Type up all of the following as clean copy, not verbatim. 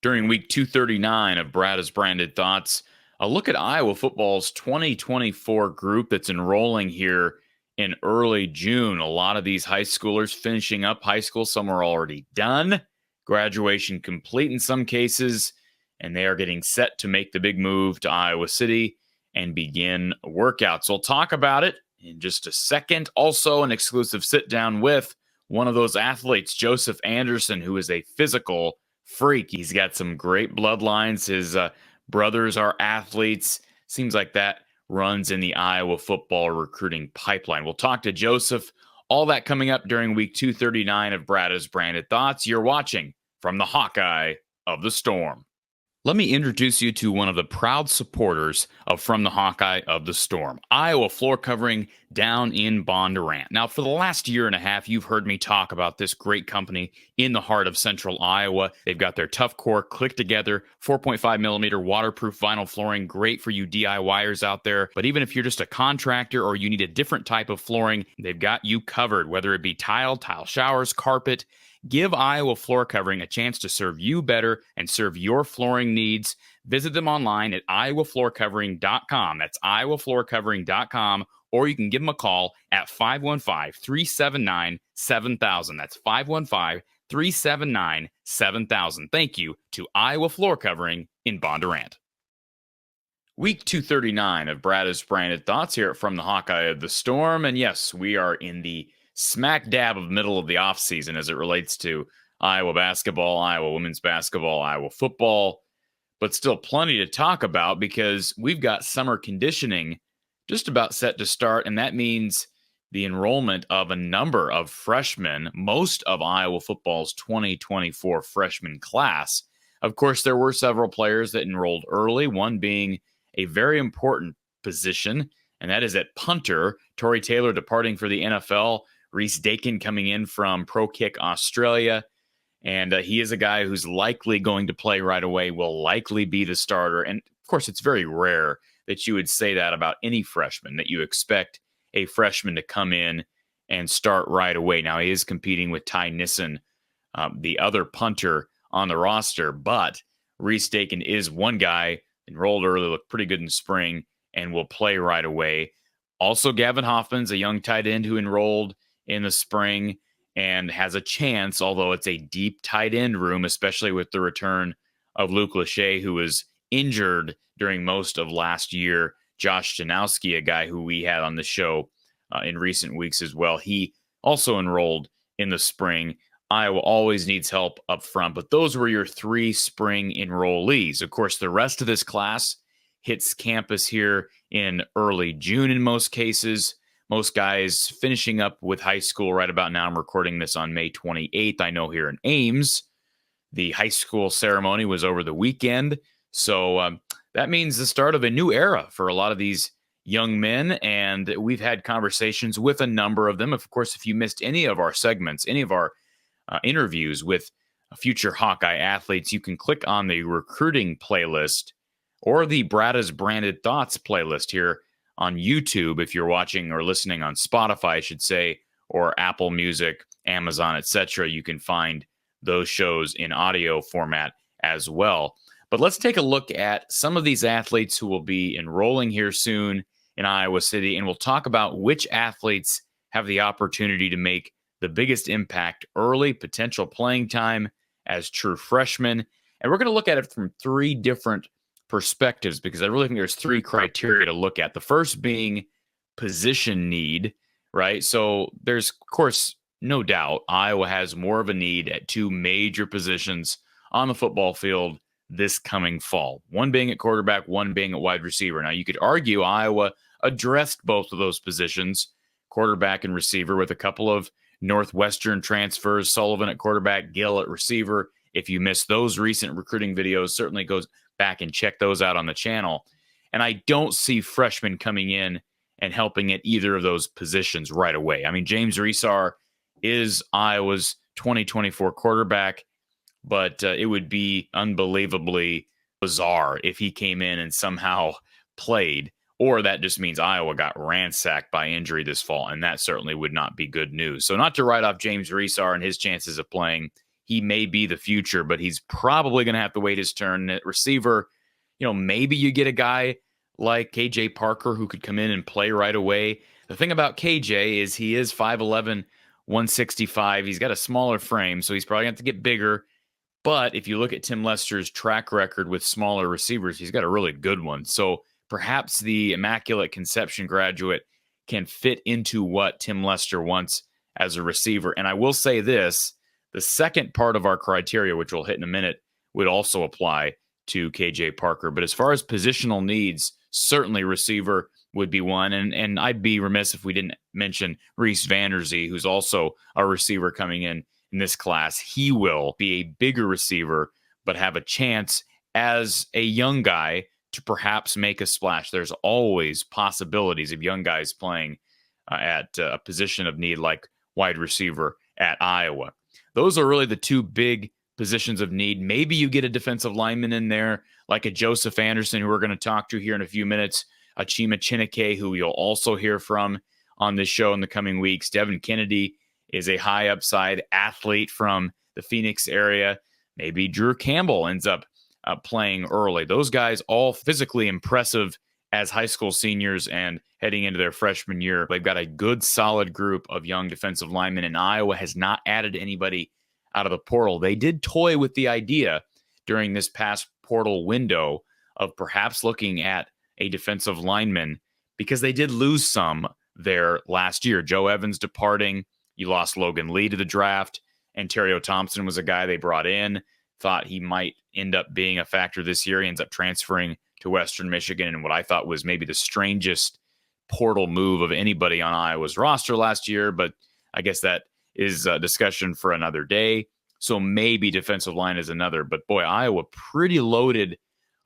During week 239 of Brada's Branded Thoughts, a look at Iowa football's 2024 group that's enrolling here in early June. A lot of these high schoolers finishing up high school. Some are already done, graduation complete in some cases, and they are getting set to make the big move to Iowa City and begin workouts. We'll talk about it in just a second. Also, an exclusive sit down with one of those athletes, Joseph Anderson, who is a physical freak. He's got some great bloodlines. His brothers are athletes. Seems like that runs in the Iowa football recruiting pipeline. We'll talk to Joseph. All that coming up during week 239 of Brada's Branded Thoughts. You're watching from the Hawkeye of the Storm. Let me introduce you to one of the proud supporters of From the Hawkeye of the Storm, Iowa floor covering down in Bondurant. Now, for the last year and a half, you've heard me talk about this great company in the heart of central Iowa. They've got their tough core, click together, 4.5 millimeter waterproof vinyl flooring, great for you DIYers out there. But even if you're just a contractor or you need a different type of flooring, they've got you covered, whether it be tile showers, carpet. Give Iowa Floor Covering a chance to serve you better and serve your flooring needs. Visit them online at iowafloorcovering.com. That's iowafloorcovering.com, or you can give them a call at 515-379-7000. That's 515-379-7000. Thank you to Iowa Floor Covering in Bondurant. Week 239 of Brada's Branded Thoughts here from the Hawkeye of the Storm. And yes, we are in the smack dab of middle of the offseason as it relates to Iowa basketball, Iowa women's basketball, Iowa football, but still plenty to talk about because we've got summer conditioning just about set to start, and that means the enrollment of a number of freshmen, most of Iowa football's 2024 freshman class. Of course, there were several players that enrolled early, one being a very important position, and that is at punter. Tory Taylor departing for the NFL, Reese Dakin coming in from Pro Kick Australia, and he is a guy who's likely going to play right away, will likely be the starter. And of course, it's very rare that you would say that about any freshman, that you expect a freshman to come in and start right away. Now, he is competing with Ty Nissen, the other punter on the roster, but Reese Dakin is one guy, enrolled early, looked pretty good in spring, and will play right away. Also, Gavin Hoffman's a young tight end who enrolled in the spring and has a chance, although it's a deep tight end room, especially with the return of Luke Lachey, who was injured during most of last year. Josh Janowski, a guy who we had on the show in recent weeks as well, he also enrolled in the spring. Iowa always needs help up front, but those were your three spring enrollees. Of course, the rest of this class hits campus here in early June in most cases. Most guys finishing up with high school right about now. I'm recording this on May 28th. I know here in Ames, the high school ceremony was over the weekend. So that means the start of a new era for a lot of these young men. And we've had conversations with a number of them. Of course, if you missed any of our segments, any of our interviews with future Hawkeye athletes, you can click on the recruiting playlist or the Brada's Branded Thoughts playlist here on YouTube, if you're watching or listening on Spotify, I should say, or Apple Music, Amazon, etc. You can find those shows in audio format as well. But let's take a look at some of these athletes who will be enrolling here soon in Iowa City, and we'll talk about which athletes have the opportunity to make the biggest impact early, potential playing time as true freshmen. And we're going to look at it from three different perspectives, because I really think there's three criteria to look at. The first being position need, right? So there's, of course, no doubt Iowa has more of a need at two major positions on the football field this coming fall. One being at quarterback, one being at wide receiver. Now, you could argue Iowa addressed both of those positions, quarterback and receiver, with a couple of Northwestern transfers, Sullivan at quarterback, Gill at receiver. If you missed those recent recruiting videos, certainly goes back and check those out on the channel. And I don't see freshmen coming in and helping at either of those positions right away. I mean, James Resar is Iowa's 2024 quarterback, but it would be unbelievably bizarre if he came in and somehow played, or that just means Iowa got ransacked by injury this fall, and that certainly would not be good news. So not to write off James Resar and his chances of playing. he may be the future, but he's probably going to have to wait his turn. At receiver, maybe you get a guy like KJ Parker who could come in and play right away. The thing about KJ is he is 5'11", 165. He's got a smaller frame, so he's probably going to have to get bigger. But if you look at Tim Lester's track record with smaller receivers, he's got a really good one. So perhaps the Immaculate Conception graduate can fit into what Tim Lester wants as a receiver. And I will say this, the second part of our criteria, which we'll hit in a minute, would also apply to KJ Parker. But as far as positional needs, certainly receiver would be one. And I'd be remiss if we didn't mention Reese Vanderzee, who's also a receiver coming in this class. He will be a bigger receiver, but have a chance as a young guy to perhaps make a splash. There's always possibilities of young guys playing at a position of need like wide receiver at Iowa. Those are really the two big positions of need. Maybe you get a defensive lineman in there like a Joseph Anderson, who we're going to talk to here in a few minutes, a Chima Chineke, who you'll also hear from on this show in the coming weeks. Devin Kennedy is a high upside athlete from the Phoenix area. Maybe Drew Campbell ends up playing early. Those guys all physically impressive as high school seniors and heading into their freshman year. They've got a good, solid group of young defensive linemen, and Iowa has not added anybody out of the portal. They did toy with the idea during this past portal window of perhaps looking at a defensive lineman because they did lose some there last year. Joe Evans departing. You lost Logan Lee to the draft. Ontario Thompson was a guy they brought in, thought he might end up being a factor this year. He ends up transferring to Western Michigan in what I thought was maybe the strangest portal move of anybody on Iowa's roster last year, but I guess that is a discussion for another day. So maybe defensive line is another, but boy, Iowa pretty loaded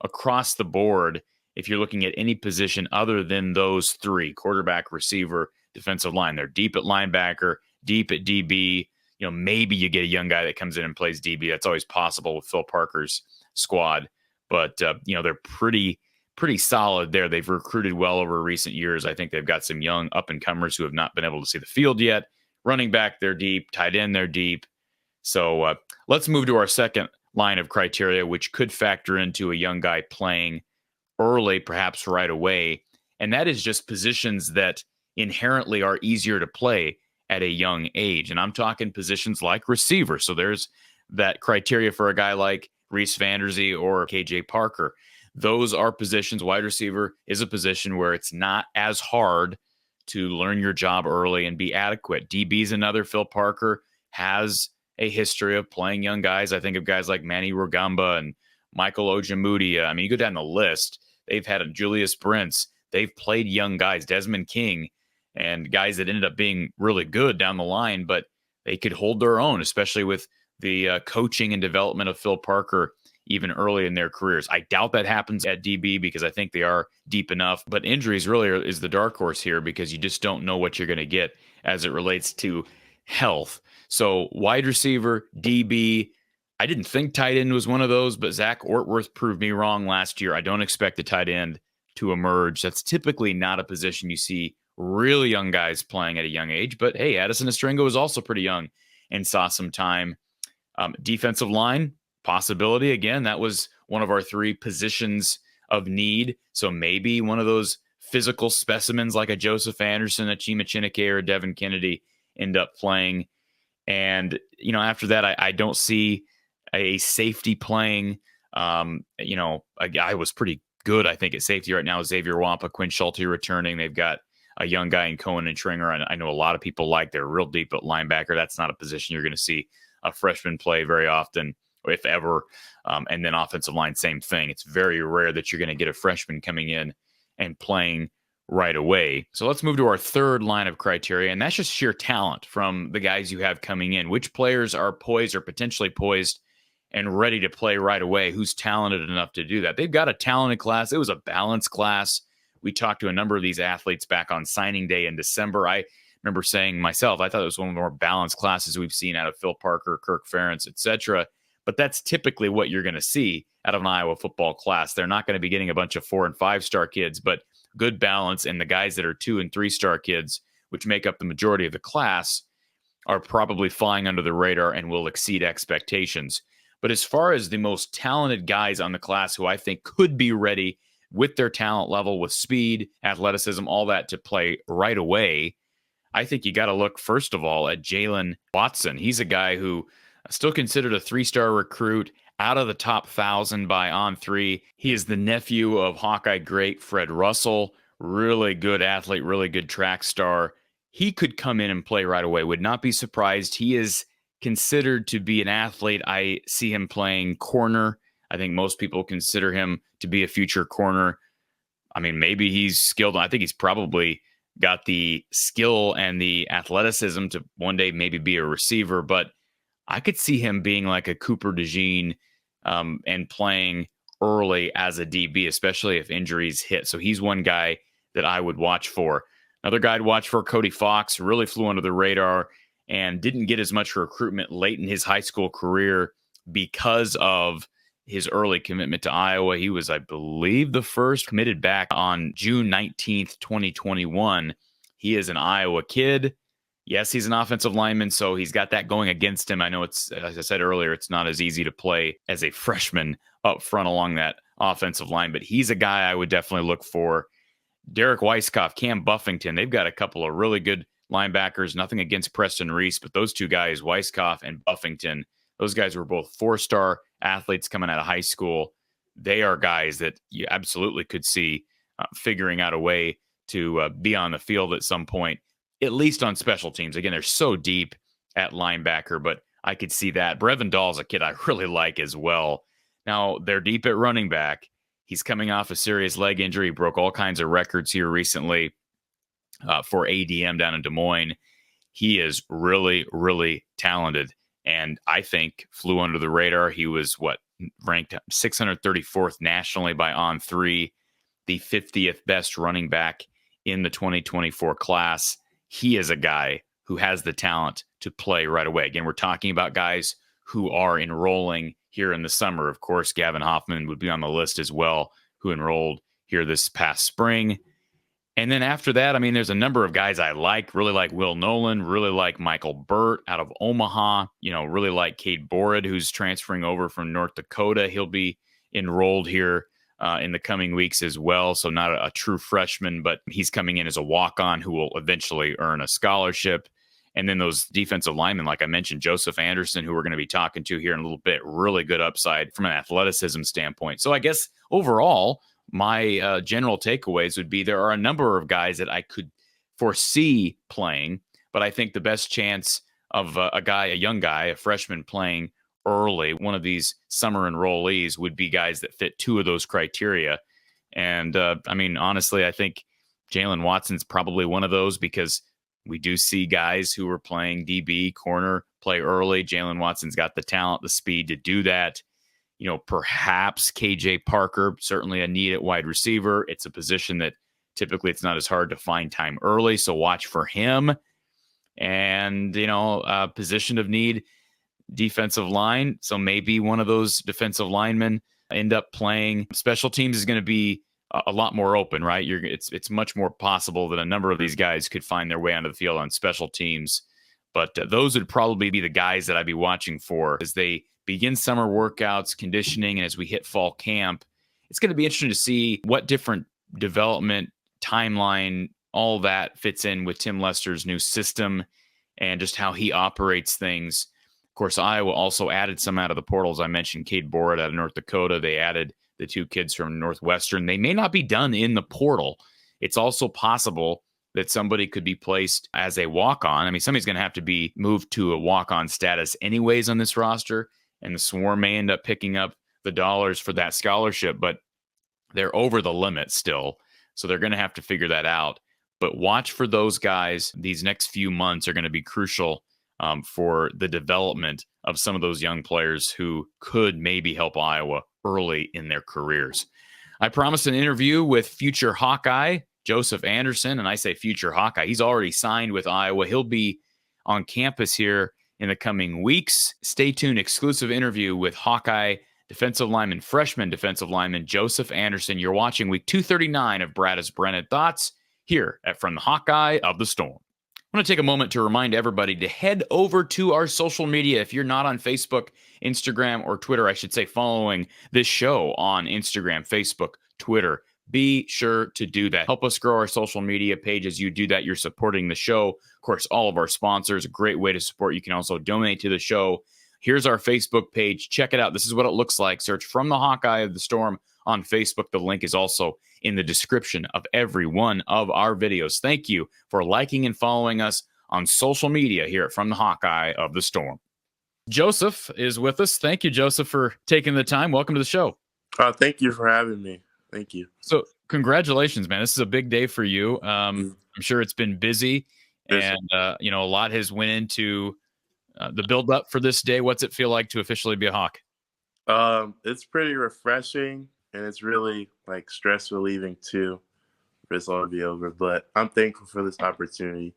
across the board if you're looking at any position other than those three: quarterback, receiver, defensive line. They're deep at linebacker, deep at DB. Maybe you get a young guy that comes in and plays DB. That's always possible with Phil Parker's squad. But, they're pretty solid there. They've recruited well over recent years. I think they've got some young up-and-comers who have not been able to see the field yet. Running back, they're deep. Tight end, they're deep. So let's move to our second line of criteria, which could factor into a young guy playing early, perhaps right away. And that is just positions that inherently are easier to play at a young age. And I'm talking positions like receiver. So there's that criteria for a guy like Reese Vanderzee or KJ Parker. Those are positions. Wide receiver is a position where it's not as hard to learn your job early and be adequate. DB is another. Phil Parker has a history of playing young guys. I think of guys like Manny Rugamba and Michael Ojemudia. I mean, you go down the list. They've had a Julius Brents. They've played young guys, Desmond King, and guys that ended up being really good down the line, but they could hold their own, especially with the coaching and development of Phil Parker even early in their careers. I doubt that happens at DB because I think they are deep enough, but injuries really is the dark horse here because you just don't know what you're going to get as it relates to health. So wide receiver, DB, I didn't think tight end was one of those, but Zach Ortworth proved me wrong last year. I don't expect the tight end to emerge. That's typically not a position you see really young guys playing at a young age, but hey, Addison Estringo was also pretty young and saw some time. Defensive line, possibility. Again, that was one of our three positions of need. So maybe one of those physical specimens like a Joseph Anderson, a Chima Chineke, or a Devin Kennedy end up playing. And, after that, I don't see a safety playing. A guy was pretty good, I think, at safety right now. Xavier Wampa, Quinn Schulte returning. They've got a young guy in Cohen and Tringer. And I know a lot of people like they're real deep at linebacker. That's not a position you're going to see a freshman play very often, if ever. And then offensive line, same thing. It's very rare that you're going to get a freshman coming in and playing right away. So let's move to our third line of criteria, and that's just sheer talent from the guys you have coming in. Which players are poised or potentially poised and ready to play right away? Who's talented enough to do that? They've got a talented class. It was a balanced class. We talked to a number of these athletes back on signing day in December. I remember saying myself, I thought it was one of the more balanced classes we've seen out of Phil Parker, Kirk Ferentz, etc. But that's typically what you're going to see out of an Iowa football class. They're not going to be getting a bunch of 4- and 5-star kids, but good balance. And the guys that are 2- and 3-star kids, which make up the majority of the class, are probably flying under the radar and will exceed expectations. But as far as the most talented guys on the class who I think could be ready with their talent level, with speed, athleticism, all that to play right away, I think you got to look, first of all, at Jalen Watson. He's a guy who still considered a 3-star recruit, out of the top 1,000 by On3. He is the nephew of Hawkeye great Fred Russell. Really good athlete, really good track star. He could come in and play right away. Would not be surprised. He is considered to be an athlete. I see him playing corner. I think most people consider him to be a future corner. I mean, maybe he's skilled. I think he's probably got the skill and the athleticism to one day maybe be a receiver, but I could see him being like a Cooper DeJean and playing early as a DB, especially if injuries hit. So he's one guy that I would watch for. Another guy to watch for, Cody Fox, really flew under the radar and didn't get as much recruitment late in his high school career because of his early commitment to Iowa. He was, I believe, the first committed back on June 19th, 2021. He is an Iowa kid. Yes, he's an offensive lineman, so he's got that going against him. I know it's, as I said earlier, it's not as easy to play as a freshman up front along that offensive line, but he's a guy I would definitely look for. Derek Weisskopf, Cam Buffington, they've got a couple of really good linebackers. Nothing against Preston Reese, but those two guys, Weisskopf and Buffington, those guys were both 4-star athletes coming out of high school. They are guys that you absolutely could see figuring out a way to be on the field at some point, at least on special teams. Again, they're so deep at linebacker, but I could see that. Brevin Dahl's a kid I really like as well. Now, they're deep at running back. He's coming off a serious leg injury. He broke all kinds of records here recently for ADM down in Des Moines. He is really, really talented, and I think flew under the radar. He was, ranked 634th nationally by On3, the 50th best running back in the 2024 class. He is a guy who has the talent to play right away. Again, we're talking about guys who are enrolling here in the summer. Of course, Gavin Hoffman would be on the list as well, who enrolled here this past spring. And then after that, I mean, there's a number of guys I like, really like Will Nolan, really like Michael Burt out of Omaha, really like Cade Borad, who's transferring over from North Dakota. He'll be enrolled here in the coming weeks as well. So not a true freshman, but he's coming in as a walk-on who will eventually earn a scholarship. And then those defensive linemen, like I mentioned, Joseph Anderson, who we're going to be talking to here in a little bit, really good upside from an athleticism standpoint. So I guess overall, my general takeaways would be there are a number of guys that I could foresee playing, but I think the best chance of a young guy, a freshman playing early, one of these summer enrollees, would be guys that fit two of those criteria. And I mean, honestly, I think Jalen Watson's probably one of those, because we do see guys who are playing DB, corner, play early. Jalen Watson's got the talent, the speed to do that. Perhaps KJ Parker, certainly a need at wide receiver. It's a position that typically it's not as hard to find time early, so watch for him. And, position of need, defensive line. So maybe one of those defensive linemen end up playing. Special teams is going to be a lot more open, right? It's much more possible that a number of these guys could find their way onto the field on special teams. But those would probably be the guys that I'd be watching for as they begin summer workouts, conditioning, and as we hit fall camp. It's going to be interesting to see what different development timeline, all that fits in with Tim Lester's new system and just how he operates things. Of course, Iowa also added some out of the portals. I mentioned Cade Borad out of North Dakota. They added the two kids from Northwestern. They may not be done in the portal. It's also possible that somebody could be placed as a walk-on. I mean, somebody's going to have to be moved to a walk-on status anyways on this roster, and the Swarm may end up picking up the dollars for that scholarship, but they're over the limit still, so they're going to have to figure that out. But watch for those guys. These next few months are going to be crucial for the development of some of those young players who could maybe help Iowa early in their careers. I promised an interview with future Hawkeye, Joseph Anderson, and I say future Hawkeye. He's already signed with Iowa. He'll be on campus here in the coming weeks. Stay tuned. Exclusive interview with Hawkeye freshman defensive lineman Joseph Anderson. You're watching week 239 of Brada's Branded Thoughts here at From the Hawkeye of the Storm. I want to take a moment to remind everybody to head over to our social media. If you're not on Facebook, Instagram, or Twitter, I should say, following this show on Instagram, Facebook, Twitter, be sure to do that. Help us grow our social media page. As you do that, you're supporting the show. Of course, all of our sponsors, a great way to support. You can also donate to the show. Here's our Facebook page. Check it out. This is what it looks like. Search From the Hawkeye of the Storm on Facebook. The link is also in the description of every one of our videos. Thank you for liking and following us on social media here at From the Hawkeye of the Storm. Joseph is with us. Thank you, Joseph, for taking the time. Welcome to the show. Thank you for having me. Thank you. So congratulations, man. This is a big day for you. I'm sure it's been busy. And, a lot has went into the build-up for this day. What's it feel like to officially be a Hawk? It's pretty refreshing, and it's really like stress relieving too for this all to be over. But I'm thankful for this opportunity.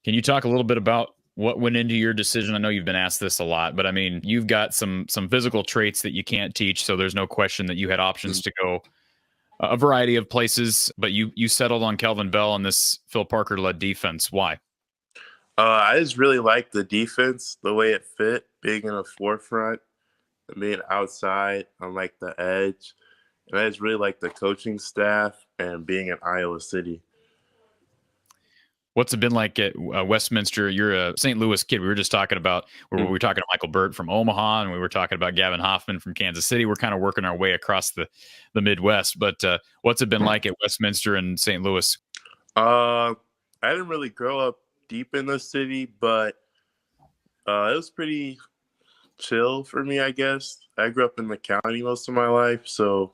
Can you talk a little bit about what went into your decision? I know you've been asked this a lot, but I mean, you've got some physical traits that you can't teach, so there's no question that you had options to go a variety of places, but you settled on Kelvin Bell and this Phil Parker-led defense. Why? I just really like the defense, the way it fit, being in the forefront and being outside on like the edge. And I just really like the coaching staff and being in Iowa City. What's it been like at Westminster? You're a St. Louis kid. We were just talking about, we were talking to Michael Burt from Omaha, and we were talking about Gavin Hoffman from Kansas City. We're kind of working our way across the Midwest. But what's it been like at Westminster and St. Louis? I didn't really grow up deep in the city, but it was pretty chill for me, I guess. I grew up in the county most of my life, so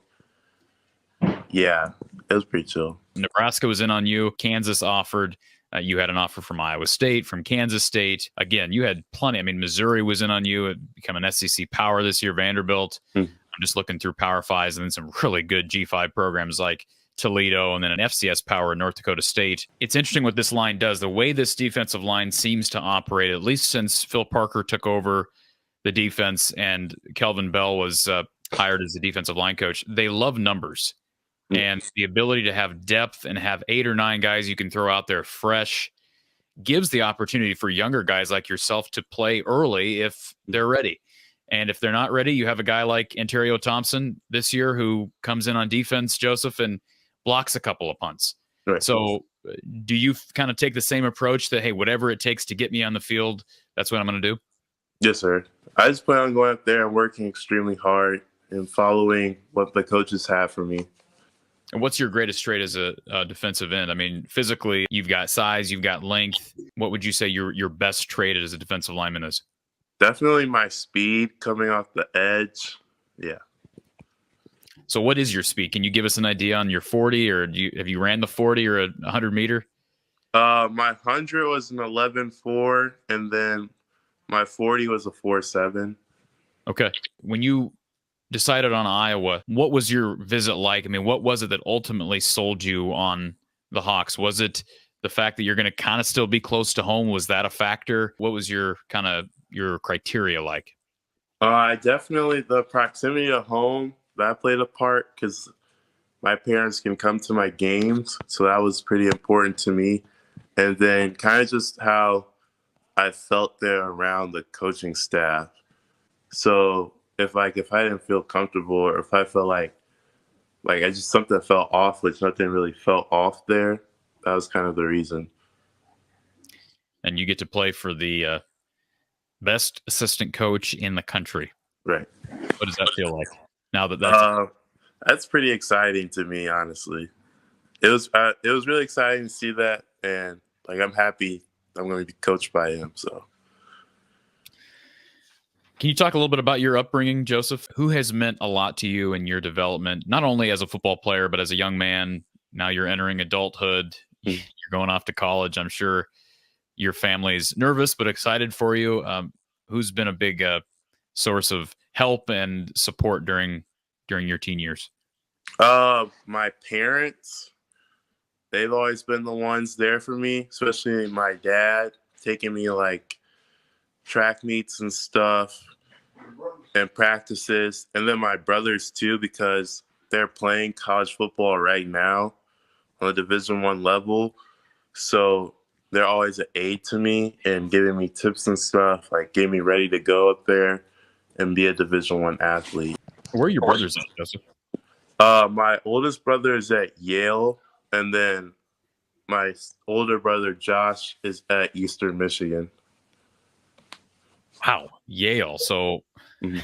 yeah, it was pretty chill. Nebraska was in on you. Kansas offered. You had an offer from Iowa State, from Kansas State. Again, you had plenty. I mean, Missouri was in on you. It became an SEC power this year, Vanderbilt. I'm just looking through Power Fives and then some really good G5 programs like Toledo, and then an FCS power in North Dakota State. It's interesting what this line does. The way this defensive line seems to operate, at least since Phil Parker took over the defense and Kelvin Bell was hired as the defensive line coach, they love numbers. And the ability to have depth and have 8 or 9 guys you can throw out there fresh gives the opportunity for younger guys like yourself to play early if they're ready. And if they're not ready, you have a guy like Ontario Thompson this year who comes in on defense, Joseph, and blocks a couple of punts. Right. So do you kind of take the same approach that, hey, whatever it takes to get me on the field, that's what I'm going to do? Yes, sir. I just plan on going up there and working extremely hard and following what the coaches have for me. And what's your greatest trait as a defensive end? I mean, physically, you've got size, you've got length. What would you say your best trait as a defensive lineman is? Definitely my speed coming off the edge. Yeah. So what is your speed? Can you give us an idea on your 40, or have you ran the 40 or a 100 meter? My 100 was an 11.4, and then my 40 was a 4.7. Okay. When you decided on Iowa, what was your visit like? I mean, what was it that ultimately sold you on the Hawks? Was it the fact that you're going to kind of still be close to home? Was that a factor? What was your criteria like? Definitely the proximity to home, that played a part because my parents can come to my games. So that was pretty important to me. And then kind of just how I felt there around the coaching staff. So if I didn't feel comfortable, or if I felt like I just something felt off, which nothing really felt off there, that was kind of the reason. And you get to play for the best assistant coach in the country. Right. What does that feel like now that that's pretty exciting to me, honestly. It was really exciting to see that, and like I'm happy I'm going to be coached by him. So. Can you talk a little bit about your upbringing, Joseph? Who has meant a lot to you in your development, not only as a football player, but as a young man? Now you're entering adulthood. You're going off to college. I'm sure your family's nervous but excited for you. Who's been a big source of help and support during your teen years? My parents. They've always been the ones there for me, especially my dad, taking me like track meets and stuff and practices, and then my brothers too, because they're playing college football right now on the Division I level. So they're always an aid to me and giving me tips and stuff, like getting me ready to go up there and be a Division I athlete. Where are your brothers at, Joseph? My oldest brother is at Yale, and then my older brother Josh is at Eastern Michigan. Wow, Yale. So Mhm.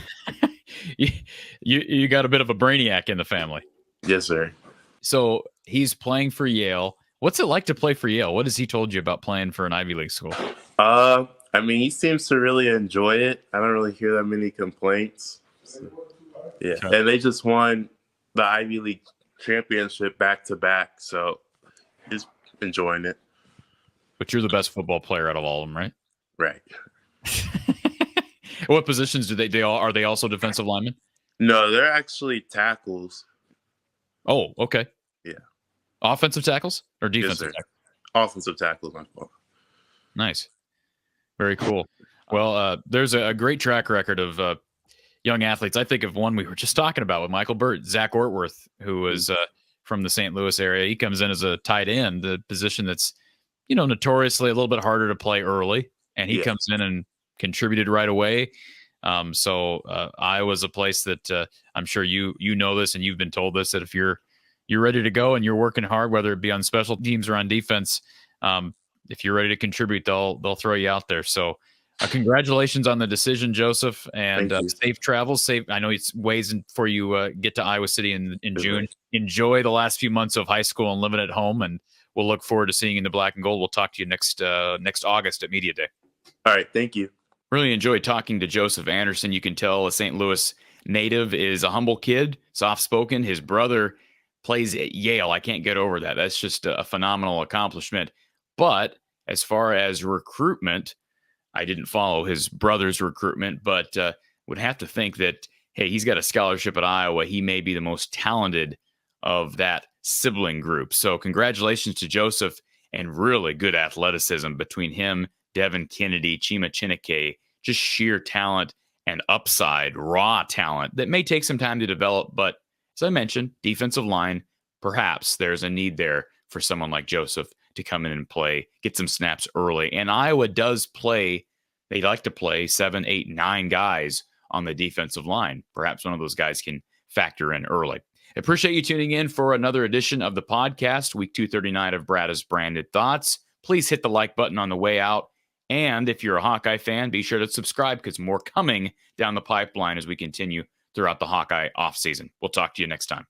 you got a bit of a brainiac in the family. Yes, sir. So he's playing for Yale. What's it like to play for Yale? What has he told you about playing for an Ivy League school? I mean, he seems to really enjoy it. I don't really hear that many complaints. So, yeah, Okay. and they just won the Ivy League championship back to back, so he's enjoying it. But you're the best football player out of all of them, right? Right. What positions do they all are they also defensive linemen? No, they're actually tackles. Oh, okay. Yeah. Offensive tackles or Yes, defensive sir. tackles? Offensive tackles, my fault. Nice. Very cool. Well, there's a great track record of young athletes. I think of one we were just talking about with Michael Burt, Zach Ortworth, who was from the St. Louis area. He comes in as a tight end, the position that's, notoriously a little bit harder to play early. And he comes in and contributed right away. So Iowa's a place that I'm sure you know this, and you've been told this, that if you're ready to go and you're working hard, whether it be on special teams or on defense, if you're ready to contribute, they'll throw you out there. So congratulations on the decision, Joseph, and safe travels. I know it's ways for you get to Iowa City in June. Enjoy the last few months of high school and living at home, and we'll look forward to seeing you in the black and gold. We'll talk to you next August at Media Day. All right, thank you. Really enjoyed talking to Joseph Anderson. You can tell a St. Louis native, is a humble kid, soft-spoken. His brother plays at Yale. I can't get over that. That's just a phenomenal accomplishment. But as far as recruitment, I didn't follow his brother's recruitment, but would have to think that, hey, he's got a scholarship at Iowa. He may be the most talented of that sibling group. So congratulations to Joseph, and really good athleticism between him, Devin Kennedy, Chima Chineke, just sheer talent and upside, raw talent that may take some time to develop. But as I mentioned, defensive line, perhaps there's a need there for someone like Joseph to come in and play, get some snaps early. And Iowa does play, they like to play 7, 8, 9 guys on the defensive line. Perhaps one of those guys can factor in early. Appreciate you tuning in for another edition of the podcast, week 239 of Brada's Branded Thoughts. Please hit the like button on the way out. And if you're a Hawkeye fan, be sure to subscribe, because more coming down the pipeline as we continue throughout the Hawkeye offseason. We'll talk to you next time.